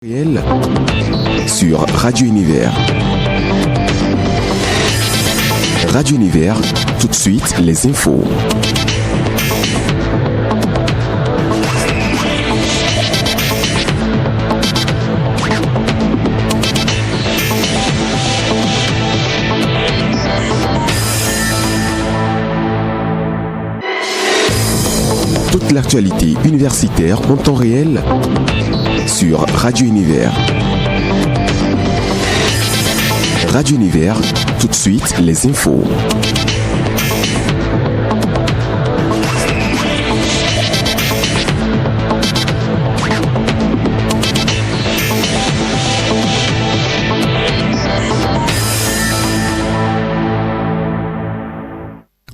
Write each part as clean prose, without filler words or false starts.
Réel sur Radio Univers. Radio Univers, tout de suite les infos. Toute l'actualité universitaire en temps réel sur Radio Univers. Radio Univers, tout de suite les infos.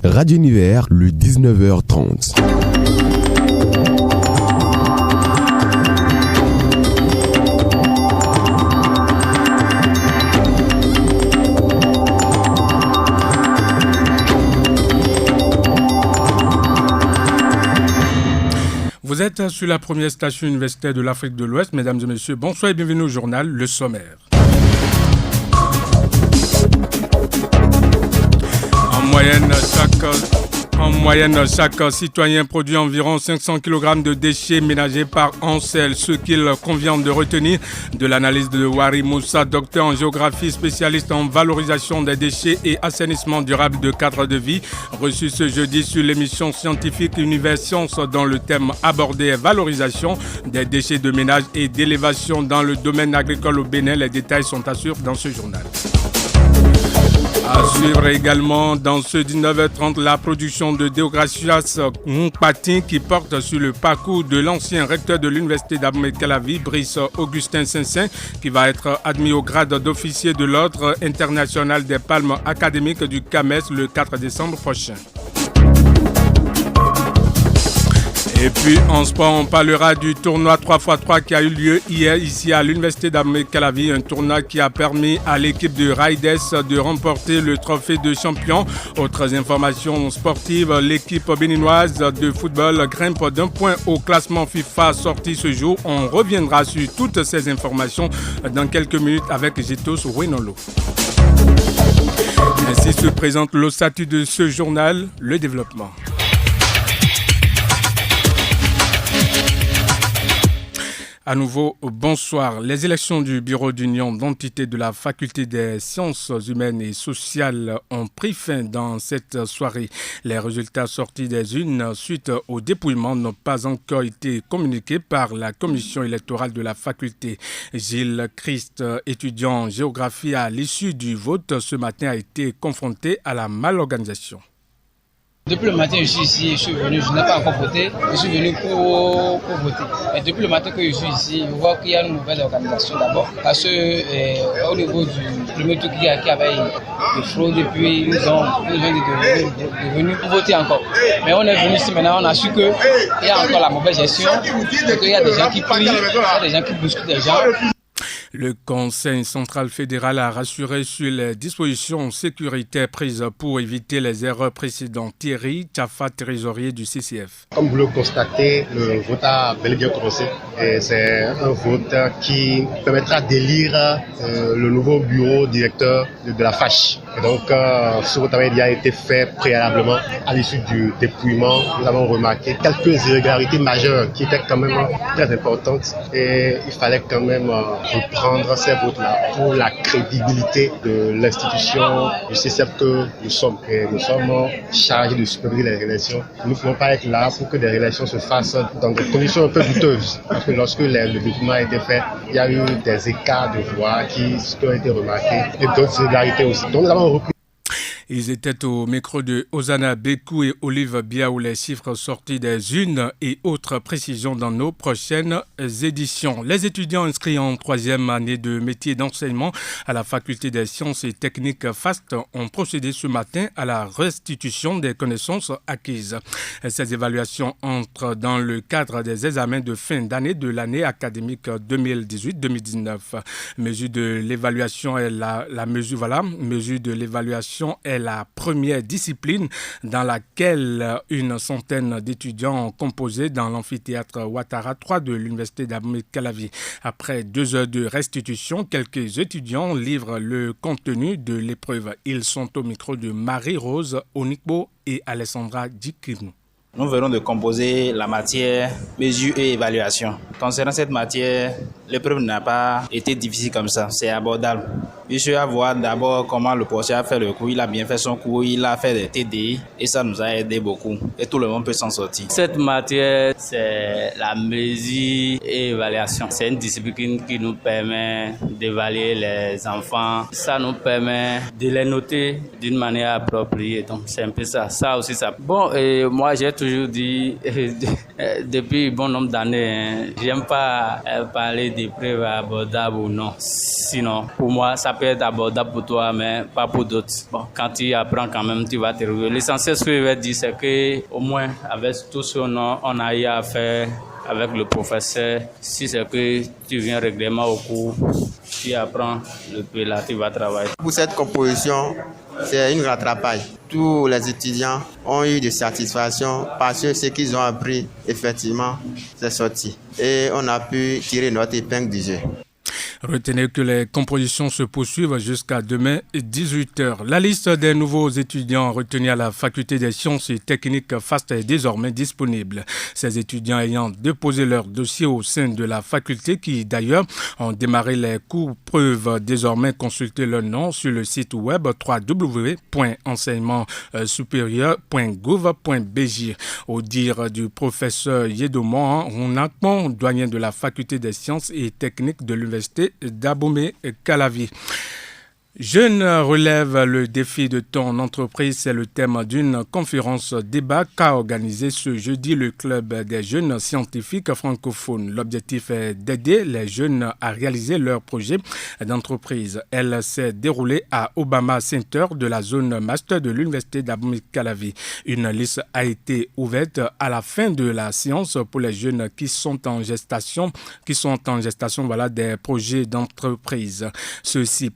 Radio Univers, le 19h30. Vous êtes sur la première station universitaire de l'Afrique de l'Ouest. Mesdames et messieurs, bonsoir et bienvenue au journal Le Sommaire. En moyenne, chaque citoyen produit environ 500 kg de déchets ménagers par an. C'est ce qu'il convient de retenir de l'analyse de Wari Moussa, docteur en géographie, spécialiste en valorisation des déchets et assainissement durable de cadre de vie, reçu ce jeudi sur l'émission scientifique Univers Science dont le thème abordé est valorisation des déchets de ménage et d'élévation dans le domaine agricole au Bénin. Les détails sont à suivre dans ce journal. À suivre également dans ce 19h30 la production de Deogracias Nkpatin qui porte sur le parcours de l'ancien recteur de l'université d'Abomey-Calavi, Brice Augustin Saint-Saint, qui va être admis au grade d'officier de l'ordre international des palmes académiques du CAMES le 4 décembre prochain. Et puis en sport, on parlera du tournoi 3x3 qui a eu lieu hier ici à l'université d'Abomey-Calavi. Un tournoi qui a permis à l'équipe de Raides de remporter le trophée de champion. Autres informations sportives, l'équipe béninoise de football grimpe d'un point au classement FIFA sorti ce jour. On reviendra sur toutes ces informations dans quelques minutes avec Gitos Wenolo. Ainsi se présente le statut de ce journal, le développement. À nouveau, bonsoir. Les élections du bureau d'union d'entité de la faculté des sciences humaines et sociales ont pris fin dans cette soirée. Les résultats sortis des urnes suite au dépouillement n'ont pas encore été communiqués par la commission électorale de la faculté. Gilles Christ, étudiant en géographie à l'issue du vote ce matin, a été confronté à la malorganisation. Depuis le matin, je suis ici, je suis venu, je n'ai pas encore voté, je suis venu pour voter. Et depuis le matin que je suis ici, je vois qu'il y a une nouvelle organisation d'abord, parce que au niveau du premier tour qui avait des fraudes, et puis ils nous ont dit de venir voter encore. Mais on est venu ici maintenant, on a su qu'il y a encore la mauvaise gestion, qu'il y a des gens qui prient, il y a des gens qui bousculent des gens. Le Conseil central fédéral a rassuré sur les dispositions sécuritaires prises pour éviter les erreurs précédentes. Thierry Tchafa, trésorier du CCF. Comme vous le constatez, le vote a bel et bien commencé. Et c'est un vote qui permettra d'élire le nouveau bureau directeur de la FACH. Et donc, ce vote avait déjà été fait préalablement à l'issue du dépouillement. Nous avons remarqué quelques irrégularités majeures qui étaient quand même très importantes. Et il fallait quand même reprendre ces votes-là pour la crédibilité de l'institution du CCF que nous sommes. Et nous sommes chargés de superviser les élections. Nous ne pouvons pas être là pour que des élections se fassent dans des conditions un peu douteuses. Parce que lorsque le dépouillement a été fait, il y a eu des écarts de voix qui ont été remarqués et d'autres irrégularités aussi. Donc nous avons repris. Ils étaient au micro de Osana Bekou et Olive Biaou, les chiffres sortis des urnes et autres précisions dans nos prochaines éditions. Les étudiants inscrits en troisième année de métier d'enseignement à la faculté des sciences et techniques FAST ont procédé ce matin à la restitution des connaissances acquises. Ces évaluations entrent dans le cadre des examens de fin d'année de l'année académique 2018-2019. Mesure de l'évaluation est mesure de l'évaluation est la première discipline dans laquelle une centaine d'étudiants ont composé dans l'amphithéâtre Ouattara 3 de l'université d'Abomey-Calavi. Après 2 heures de restitution, quelques étudiants livrent le contenu de l'épreuve. Ils sont au micro de Marie-Rose Onikbo et Alessandra Djikirnou. Nous venons de composer la matière mesure et évaluation. Concernant cette matière, l'épreuve n'a pas été difficile comme ça, c'est abordable. Il faut voir d'abord comment le professeur a fait le cours, il a bien fait son cours, il a fait des TDI et ça nous a aidé beaucoup et tout le monde peut s'en sortir. Cette matière, c'est la mesure et évaluation. C'est une discipline qui nous permet d'évaluer les enfants. Ça nous permet de les noter d'une manière appropriée. Donc c'est un peu ça. Ça aussi, ça. Bon, et moi j'ai toujours dit, depuis bon nombre d'années, j'aime pas parler d'épreuves abordables ou non. Sinon, pour moi, ça peut être abordable pour toi, mais pas pour d'autres. Bon, quand tu apprends quand même, tu vas te retrouver. L'essentiel, ce que je vais dire, c'est qu'au moins, avec tout ce qu'on a eu à faire avec le professeur, si c'est que tu viens régulièrement au cours, tu apprends le peu là, tu vas travailler. Pour cette composition, c'est une rattrapage. Tous les étudiants ont eu des satisfactions parce que ce qu'ils ont appris, effectivement, c'est sorti. Et on a pu tirer notre épingle du jeu. Retenez que les compositions se poursuivent jusqu'à demain 18h. La liste des nouveaux étudiants retenus à la faculté des sciences et techniques FAST est désormais disponible. Ces étudiants ayant déposé leur dossier au sein de la faculté qui d'ailleurs ont démarré les cours peuvent désormais consulter leur nom sur le site web www.enseignementsupérieur.gouv.bj. Au dire du professeur Yedomon Rounakmon, doyen de la faculté des sciences et techniques de l'université d'Abomey-Calavi. Jeunes relève le défi de ton entreprise, c'est le thème d'une conférence débat qu'a organisé ce jeudi le club des jeunes scientifiques francophones. L'objectif est d'aider les jeunes à réaliser leurs projets d'entreprise. Elle s'est déroulée à Obama Center de la zone master de l'université d'Abomey-Calavi. Une liste a été ouverte à la fin de la séance pour les jeunes qui sont en gestation, voilà, des projets d'entreprise. Ceux-ci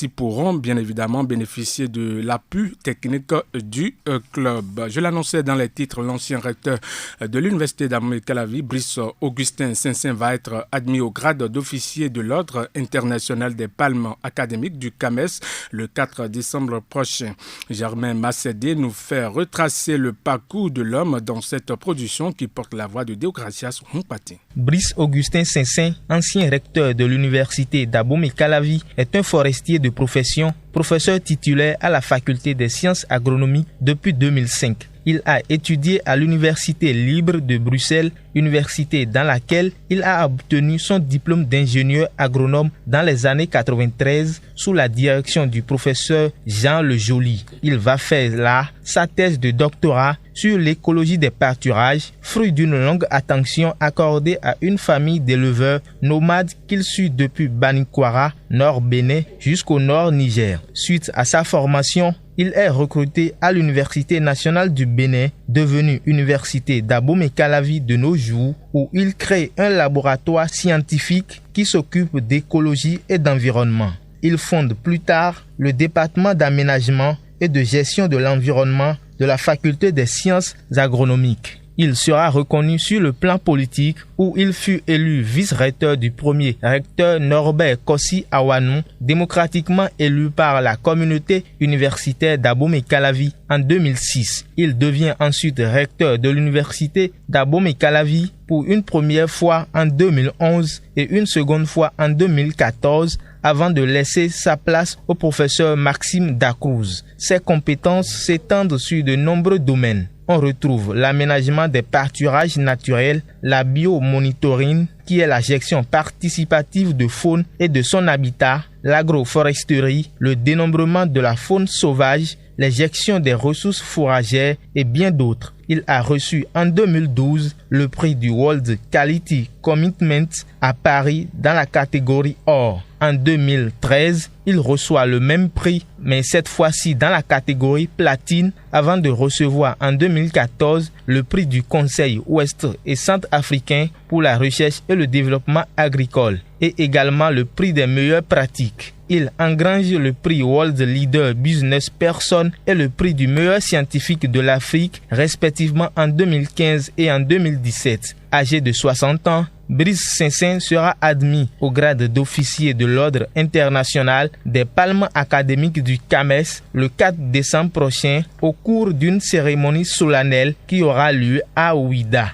pourront bien évidemment bénéficier de l'appui technique du club. Je l'annonçais dans les titres, l'ancien recteur de l'université d'Abomey-Calavi, Brice Augustin Saint-Saint, va être admis au grade d'officier de l'Ordre international des palmes académiques du CAMES le 4 décembre prochain. Germain Massédé nous fait retracer le parcours de l'homme dans cette production qui porte la voix de Deogracias Humpati. Brice Augustin Saint-Saint, ancien recteur de l'université d'Abomey-Calavi, est un forestier de profession, professeur titulaire à la faculté des sciences agronomiques depuis 2005. Il a étudié à l'Université libre de Bruxelles, université dans laquelle il a obtenu son diplôme d'ingénieur agronome dans les années 93 sous la direction du professeur Jean Le Joly. Il va faire là sa thèse de doctorat sur l'écologie des pâturages, fruit d'une longue attention accordée à une famille d'éleveurs nomades qu'il suit depuis Banikwara, nord Bénin, jusqu'au nord Niger. Suite à sa formation, il est recruté à l'Université nationale du Bénin, devenue Université d'Abomey-Calavi de nos jours, où il crée un laboratoire scientifique qui s'occupe d'écologie et d'environnement. Il fonde plus tard le département d'aménagement et de gestion de l'environnement de la faculté des sciences agronomiques. Il sera reconnu sur le plan politique où il fut élu vice-recteur du premier recteur Norbert Kossi Awanou, démocratiquement élu par la communauté universitaire d'Abomey-Calavi en 2006. Il devient ensuite recteur de l'université d'Abomey-Calavi pour une première fois en 2011 et une seconde fois en 2014 avant de laisser sa place au professeur Maxime Dacruz. Ses compétences s'étendent sur de nombreux domaines. On retrouve l'aménagement des pâturages naturels, la biomonitoring, qui est la gestion participative de faune et de son habitat, l'agroforesterie, le dénombrement de la faune sauvage, les gestions des ressources fourragères et bien d'autres. Il a reçu en 2012 le prix du World Quality Commitment à Paris dans la catégorie or. En 2013, il reçoit le même prix, mais cette fois-ci dans la catégorie platine, avant de recevoir en 2014 le prix du Conseil ouest et centrafricain pour la recherche et le développement agricole, et également le prix des meilleures pratiques. Il engrange le prix World Leader Business Person et le prix du meilleur scientifique de l'Afrique, respectivement en 2015 et en 2017. Âgé de 60 ans, Brice Saint-Saint sera admis au grade d'officier de l'Ordre international des palmes académiques du CAMES le 4 décembre prochain au cours d'une cérémonie solennelle qui aura lieu à Ouida.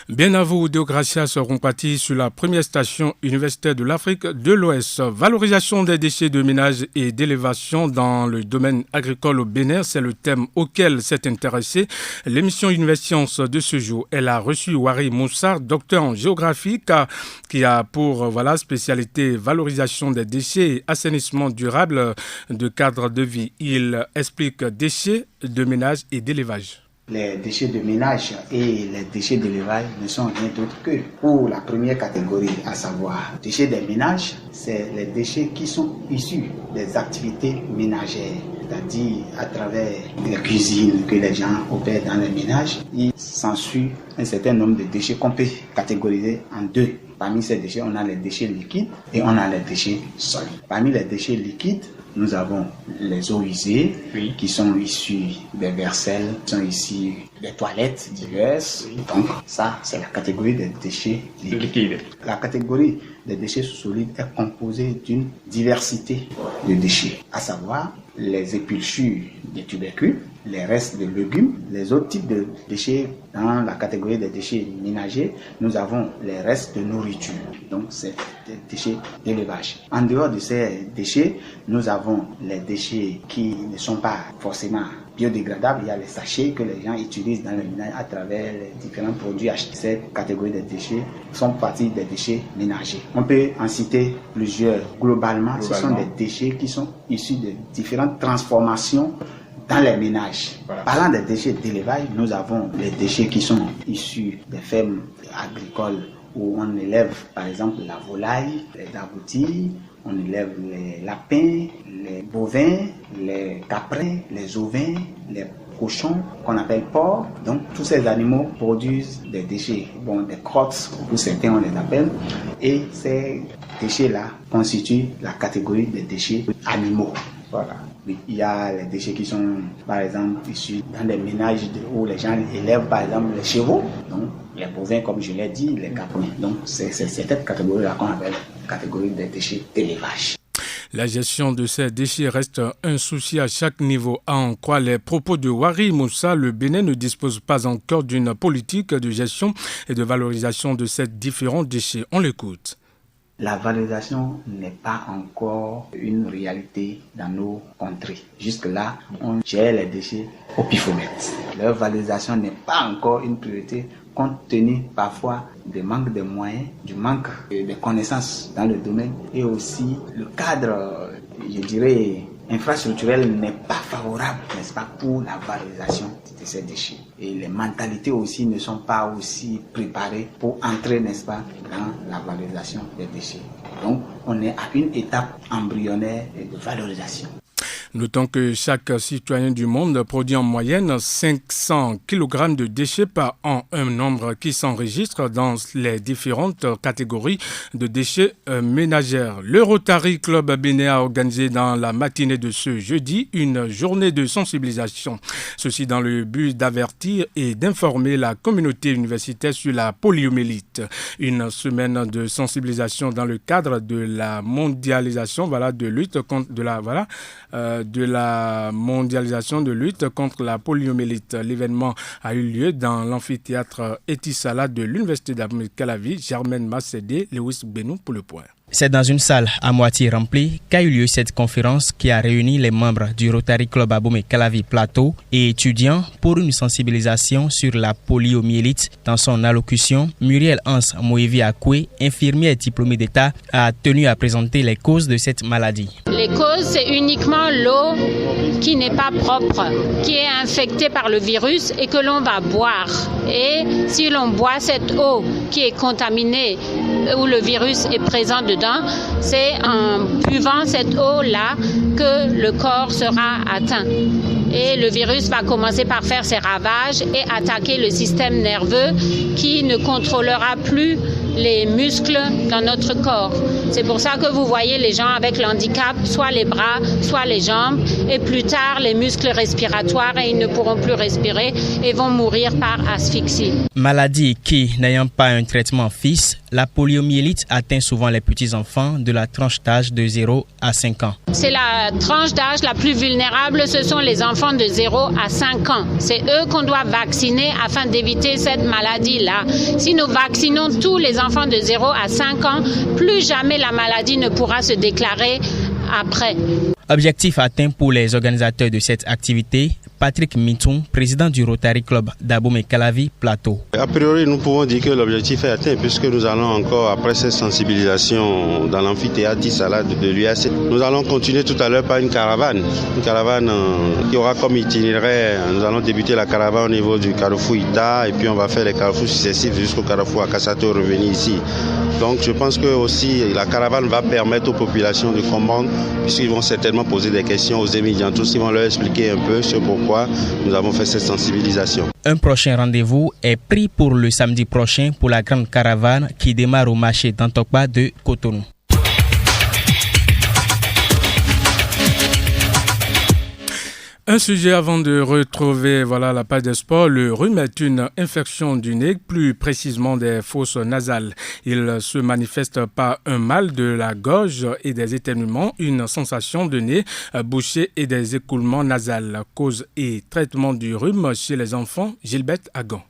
Bien à vous, Deogracia seront partis sur la première station universitaire de l'Afrique de l'Ouest. Valorisation des déchets de ménage et d'élévation dans le domaine agricole au Bénin, c'est le thème auquel s'est intéressée l'émission Universisciences de ce jour. Elle a reçu Wari Moussa, docteur en géographie, qui a pour spécialité valorisation des déchets et assainissement durable de cadre de vie. Il explique déchets de ménage et d'élevage. Les déchets de ménage et les déchets d'élevage ne sont rien d'autre que pour la première catégorie, à savoir déchets des ménages, c'est les déchets qui sont issus des activités ménagères, c'est-à-dire à travers les cuisines que les gens opèrent dans les ménages. Il s'ensuit un certain nombre de déchets qu'on peut catégoriser en deux. Parmi ces déchets, on a les déchets liquides et on a les déchets solides. Parmi les déchets liquides, nous avons les eaux usées qui sont issues des vaisselles, qui sont issues des toilettes diverses. Donc ça, c'est la catégorie des déchets liquides. La catégorie des déchets solides est composée d'une diversité de déchets, à savoir les épulchures des tubercules, les restes de légumes, les autres types de déchets. Dans la catégorie des déchets ménagers, nous avons les restes de nourriture, donc c'est des déchets d'élevage. En dehors de ces déchets, nous avons les déchets qui ne sont pas forcément biodégradables. Il y a les sachets que les gens utilisent dans le ménage à travers les différents produits achetés. Ces catégories de déchets sont partie des déchets ménagers. On peut en citer plusieurs. Globalement, ce sont des déchets qui sont issus de différentes transformations dans les ménages. Voilà. Parlant des déchets d'élevage, nous avons les déchets qui sont issus des fermes agricoles où on élève par exemple la volaille, les agoutis, on élève les lapins, les bovins, les caprins, les ovins, les cochons qu'on appelle porcs. Donc tous ces animaux produisent des déchets, des crottes, pour certains on les appelle, et ces déchets-là constituent la catégorie des déchets animaux. Voilà. Il y a les déchets qui sont, par exemple, issus dans des ménages où les gens élèvent, par exemple, les chevaux, donc les bovins, comme je l'ai dit, les caprins. Donc, c'est cette catégorie-là qu'on appelle la catégorie des déchets d'élevage. La gestion de ces déchets reste un souci à chaque niveau. À en croire les propos de Wari Moussa, le Bénin ne dispose pas encore d'une politique de gestion et de valorisation de ces différents déchets. On l'écoute. La valorisation n'est pas encore une réalité dans nos contrées. Jusque-là, on gère les déchets au pifomètre. Leur valorisation n'est pas encore une priorité compte tenu parfois du manque de moyens, du manque de connaissances dans le domaine et aussi le cadre, je dirais, infrastructurel n'est pas favorable, n'est-ce pas, pour la valorisation de ces déchets. Et les mentalités aussi ne sont pas aussi préparées pour entrer, n'est-ce pas, dans la valorisation des déchets. Donc, on est à une étape embryonnaire de valorisation. Notons que chaque citoyen du monde produit en moyenne 500 kg de déchets par an, un nombre qui s'enregistre dans les différentes catégories de déchets ménagers. Le Rotary Club Bénin a organisé dans la matinée de ce jeudi une journée de sensibilisation. Ceci dans le but d'avertir et d'informer la communauté universitaire sur la poliomyélite. Une semaine de sensibilisation dans le cadre de la mondialisation de lutte contre de la mondialisation de lutte contre la poliomyélite. L'événement a eu lieu dans l'amphithéâtre Etisala de l'Université d'Abomey-Calavi. Germaine Massédé, Lewis Benou pour le point. C'est dans une salle à moitié remplie qu'a eu lieu cette conférence qui a réuni les membres du Rotary Club Abomey-Calavi Plateau et étudiants pour une sensibilisation sur la poliomyélite. Dans son allocution, Muriel Hans Moevi Akwe, infirmière diplômée d'État, a tenu à présenter les causes de cette maladie. Les causes, c'est uniquement l'eau qui n'est pas propre, qui est infectée par le virus et que l'on va boire. Et si l'on boit cette eau qui est contaminée, où le virus est présent dedans, c'est en buvant cette eau-là que le corps sera atteint. Et le virus va commencer par faire ses ravages et attaquer le système nerveux qui ne contrôlera plus les muscles dans notre corps. C'est pour ça que vous voyez les gens avec le handicap, soit les bras, soit les jambes, et plus tard les muscles respiratoires et ils ne pourront plus respirer et vont mourir par asphyxie. Maladie qui, n'ayant pas un traitement fixe, la poliomyélite atteint souvent les petits-enfants de la tranche d'âge de 0 à 5 ans. C'est la tranche d'âge la plus vulnérable, ce sont les enfants de 0 à 5 ans. C'est eux qu'on doit vacciner afin d'éviter cette maladie-là. Si nous vaccinons tous les enfants de 0 à 5 ans, plus jamais la maladie ne pourra se déclarer après. Objectif atteint pour les organisateurs de cette activité. Patrick Minton, président du Rotary Club d'Abomey-Calavi Plateau. A priori, nous pouvons dire que l'objectif est atteint puisque nous allons encore, après cette sensibilisation dans l'amphithéâtre Salade de l'UAC, nous allons continuer tout à l'heure par une caravane. Une caravane qui aura comme itinéraire, nous allons débuter la caravane au niveau du carrefour Ita et puis on va faire les carrefours successifs jusqu'au carrefour Akasato revenir ici. Donc je pense que aussi la caravane va permettre aux populations de comprendre puisqu'ils vont certainement poser des questions aux émigrants, tous ils vont leur expliquer un peu ce pourquoi nous avons fait cette sensibilisation. Un prochain rendez-vous est pris pour le samedi prochain pour la grande caravane qui démarre au marché d'Antokpa de Cotonou. Un sujet avant de retrouver la page des sports. Le rhume est une infection du nez, plus précisément des fosses nasales. Il se manifeste par un mal de la gorge et des éternuements, une sensation de nez bouché et des écoulements nasales. Cause et traitement du rhume chez les enfants, Gilbert Agon.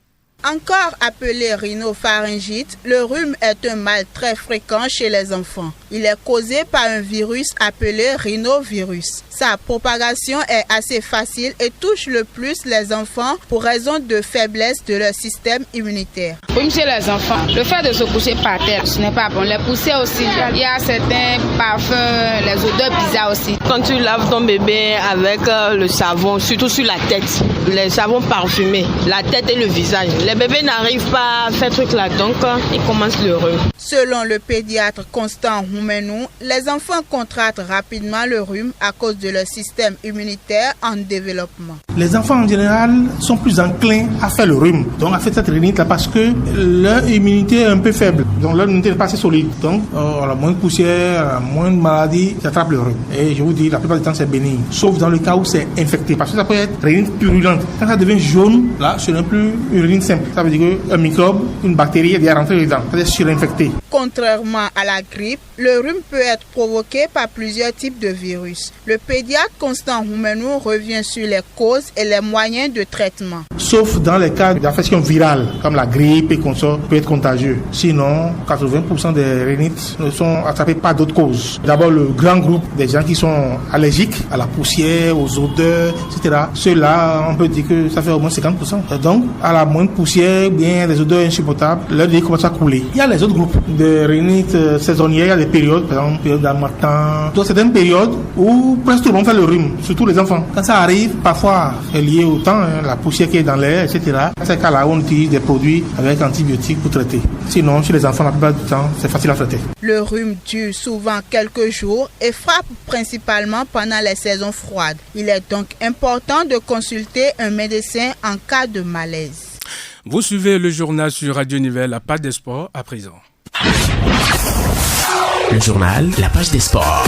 Encore appelé rhinopharyngite, le rhume est un mal très fréquent chez les enfants. Il est causé par un virus appelé rhinovirus. Sa propagation est assez facile et touche le plus les enfants pour raison de faiblesse de leur système immunitaire. Rhume chez les enfants, le fait de se coucher par terre, ce n'est pas bon. Les poussières aussi, il y a certains parfums, les odeurs bizarres aussi. Quand tu laves ton bébé avec le savon, surtout sur la tête, les savons parfumés, la tête et le visage, les bébés n'arrivent pas à faire ce truc là, donc ils commencent le rhume. Selon le pédiatre Constant Roumenou, les enfants contractent rapidement le rhume à cause de leur système immunitaire en développement. Les enfants en général sont plus enclins à faire le rhume, donc à faire cette rhinite là parce que leur immunité est un peu faible, donc leur immunité n'est pas assez solide. Donc à la moindre poussière, à la moindre maladie, ça attrape le rhume. Et je vous dis, la plupart du temps c'est bénin, sauf dans le cas où c'est infecté, parce que ça peut être rhinite purulente. Quand ça devient jaune, là ce n'est plus une rhinite simple. Ça veut dire qu'un microbe, une bactérie est rentrée dedans, c'est surinfecté. Contrairement à la grippe, le rhume peut être provoqué par plusieurs types de virus. Le pédiatre Constant Roumenou revient sur les causes et les moyens de traitement. Sauf dans les cas d'infection virale, comme la grippe et consort, peut être contagieux. Sinon, 80% des rhinites ne sont attrapés par d'autres causes. D'abord, le grand groupe des gens qui sont allergiques à la poussière, aux odeurs, etc. Ceux-là, on peut dire que ça fait au moins 50%. Donc, à la moindre poussière, bien des odeurs insupportables, leur nez commence à couler. Il y a les autres groupes de rhinites saisonnières, il y a des périodes, par exemple, période d'harmattan. Donc, c'est une période où presque tout le monde fait le rhume, surtout les enfants. Quand ça arrive, parfois, c'est lié au temps, la poussière qui est dans l'air, etc. Dans ces cas-là, on utilise des produits avec antibiotiques pour traiter. Sinon, chez les enfants, la plupart du temps, c'est facile à traiter. Le rhume dure souvent quelques jours et frappe principalement pendant les saisons froides. Il est donc important de consulter un médecin en cas de malaise. Vous suivez le journal sur Radio Univers, la page des sports à présent. Le journal, la page des sports.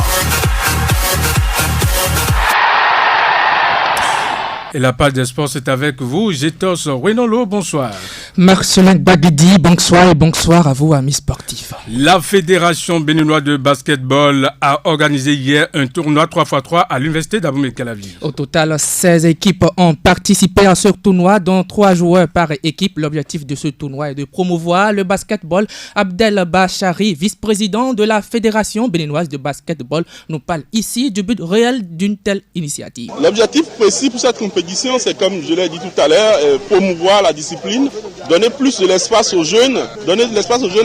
Et la page des sports, c'est avec vous, Gétos Renolo, bonsoir. Marcelin Bagidi, bonsoir et bonsoir à vous, amis sportifs. La Fédération béninoise de basketball a organisé hier un tournoi 3x3 à l'Université d'Abomey-Calavi. Au total, 16 équipes ont participé à ce tournoi, dont 3 joueurs par équipe. L'objectif de ce tournoi est de promouvoir le basketball. Abdel Bachari, vice-président de la Fédération béninoise de basketball, nous parle ici du but réel d'une telle initiative. L'objectif précis pour cette compétition, c'est comme je l'ai dit tout à l'heure, promouvoir la discipline, donner plus de l'espace aux jeunes,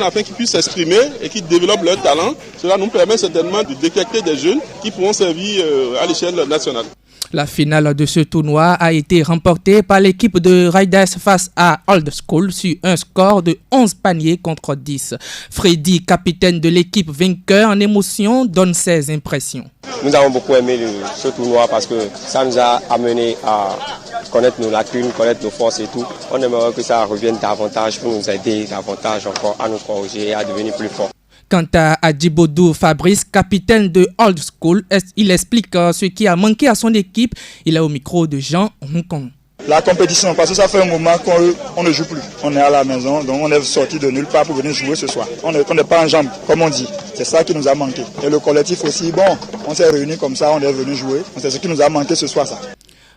afin qu'ils puissent s'exprimer et qu'ils développent leur talent. Cela nous permet certainement de détecter des jeunes qui pourront servir à l'échelle nationale. La finale de ce tournoi a été remportée par l'équipe de Raiders face à Old School sur un score de 11 paniers contre 10. Freddy, capitaine de l'équipe vainqueur en émotion, donne ses impressions. nous avons beaucoup aimé ce tournoi parce que ça nous a amené à connaître nos lacunes, connaître nos forces et tout. On aimerait que ça revienne davantage pour nous aider davantage encore à nous corriger et à devenir plus forts. Quant à Adjibodou Fabrice, capitaine de Old School, il explique ce qui a manqué à son équipe. Il est au micro de Jean Hong Kong. La compétition, parce que ça fait un moment qu'on ne joue plus. On est à la maison, donc on est sorti de nulle part pour venir jouer ce soir. On n'est pas en jambes, comme on dit. C'est ça qui nous a manqué. Et le collectif aussi, on s'est réunis comme ça, on est venu jouer. C'est ce qui nous a manqué ce soir, ça.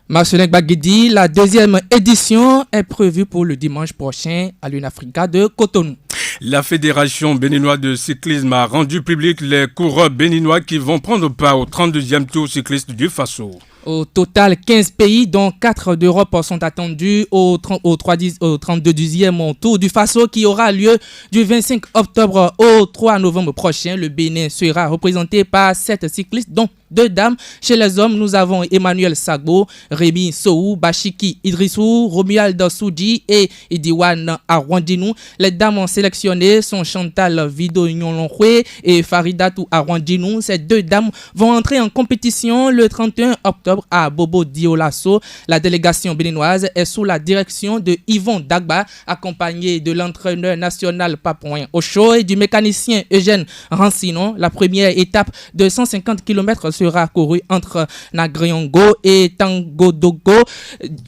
Marcelin Baguidi, la deuxième édition est prévue pour le dimanche prochain à l'UNAFRICA de Cotonou. La Fédération béninoise de cyclisme a rendu public les coureurs béninois qui vont prendre part au 32e Tour cycliste du Faso. Au total, 15 pays, dont 4 d'Europe, sont attendus au 32e Tour du Faso qui aura lieu du 25 octobre au 3 novembre prochain. Le Bénin sera représenté par 7 cyclistes, dont 2 dames. Chez les hommes, nous avons Emmanuel Sagbo, Rémi Soou, Bachiki Idrissou, Romuald Soudi et Idiwan Arwandinou. Les dames sélectionnées sont Chantal Vido-Nyonlonhwe et Faridatou Arwandinou. Ces 2 dames vont entrer en compétition le 31 octobre à Bobo Dioulasso. La délégation béninoise est sous la direction de Yvon Dagba, accompagné de l'entraîneur national Papouin Ocho et du mécanicien Eugène Rancinon. La première étape de 150 km sera courue entre Nagriongo et Tangodogo.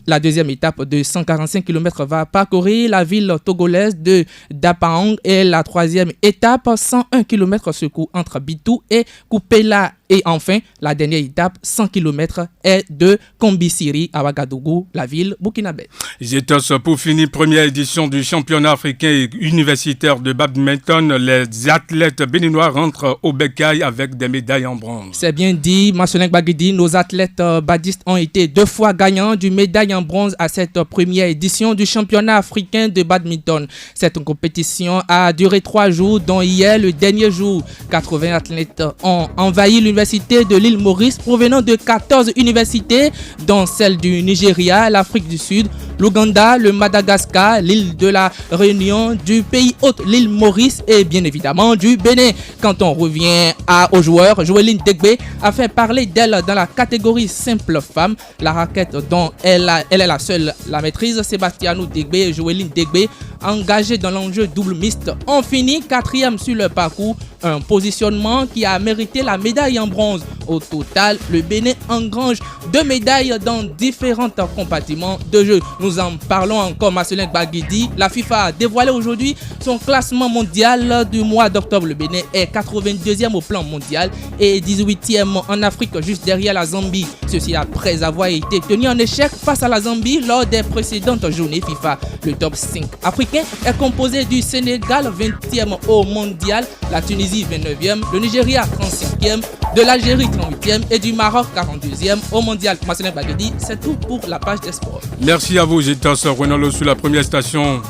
La deuxième étape de 145 km va parcourir la ville togolaise de Dapang et la troisième étape 101 km se court entre Bitou et Kupela. Et enfin, la dernière étape, 100 km, est de Kombisiri à Ouagadougou, la ville burkinabé. Zetos, pour finir, première édition du championnat africain et universitaire de badminton. Les athlètes béninois rentrent au Bécaye avec des médailles en bronze. C'est bien dit, Marcelin Baguidi. Nos athlètes badistes ont été 2 fois gagnants du médaille en bronze à cette première édition du championnat africain de badminton. Cette compétition a duré 3 jours, dont hier, le dernier jour. 80 athlètes ont envahi l'université de l'île Maurice provenant de 14 universités, dont celle du Nigeria, l'Afrique du Sud, l'Ouganda, le Madagascar, l'île de la Réunion, du pays hôte, l'île Maurice et bien évidemment du Bénin. Quand on revient aux joueurs, Joëline Degbe a fait parler d'elle dans la catégorie simple femme. La raquette dont elle est la seule la maîtrise, Sébastiano Degbe et Joëline Degbe, engagés dans l'enjeu double mixte, ont fini 4e sur leur parcours. Un positionnement qui a mérité la médaille en bronze. Au total, le Bénin engrange 2 médailles dans différents compartiments de jeu. Nous en parlons encore, Marcelin Baguidi. La FIFA a dévoilé aujourd'hui son classement mondial du mois d'octobre. Le Bénin est 82e au plan mondial et 18e en Afrique, juste derrière la Zambie. Ceci après avoir été tenu en échec face à la Zambie lors des précédentes journées FIFA. Le top 5 africain est composé du Sénégal, 20e au mondial, la Tunisie 29e, le Nigeria 35e, de l'Algérie 38e et du Maroc 42e au mondial. Marcelin Baguidi, c'est tout pour la page des sports. Merci à vous, j'étais sur Renalo sur la première station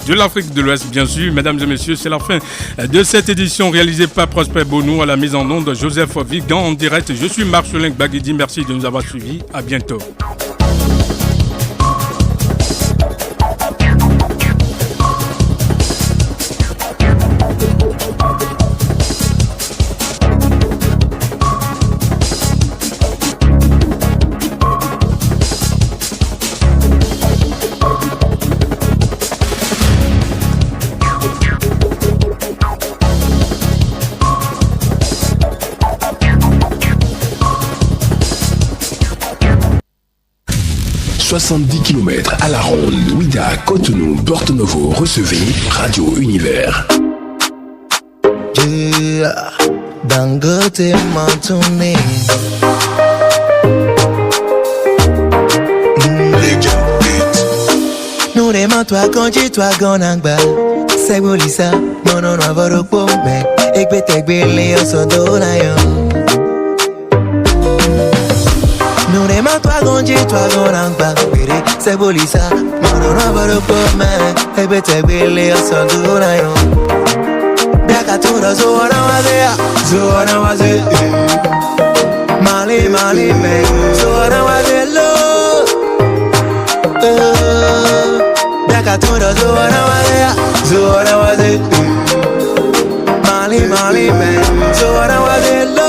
de l'Afrique de l'Ouest, bien sûr. Mesdames et messieurs, c'est la fin de cette édition réalisée par Prosper Bonou, à la mise en onde Joseph Vigan en direct. Je suis Marcelin Baguidi, merci de nous avoir suivis. À bientôt. 70 km à la ronde, Ouida, Cotonou, Porto Novo, recevez Radio Univers. Dangote Mantouni. Nous dément toi quand tu toi gonangba. C'est bolisa, non non non voro pombe. Ekbete gbele osodo na yo. Nous dément toi quand tu toi gonangba. C'est bolisa, non non non voro pombe. Ekbete gbele osodo na yo. Biakatura zora waze, Mali me, zora waze lo. Biakatura zora waze, Mali me, zora waze lo.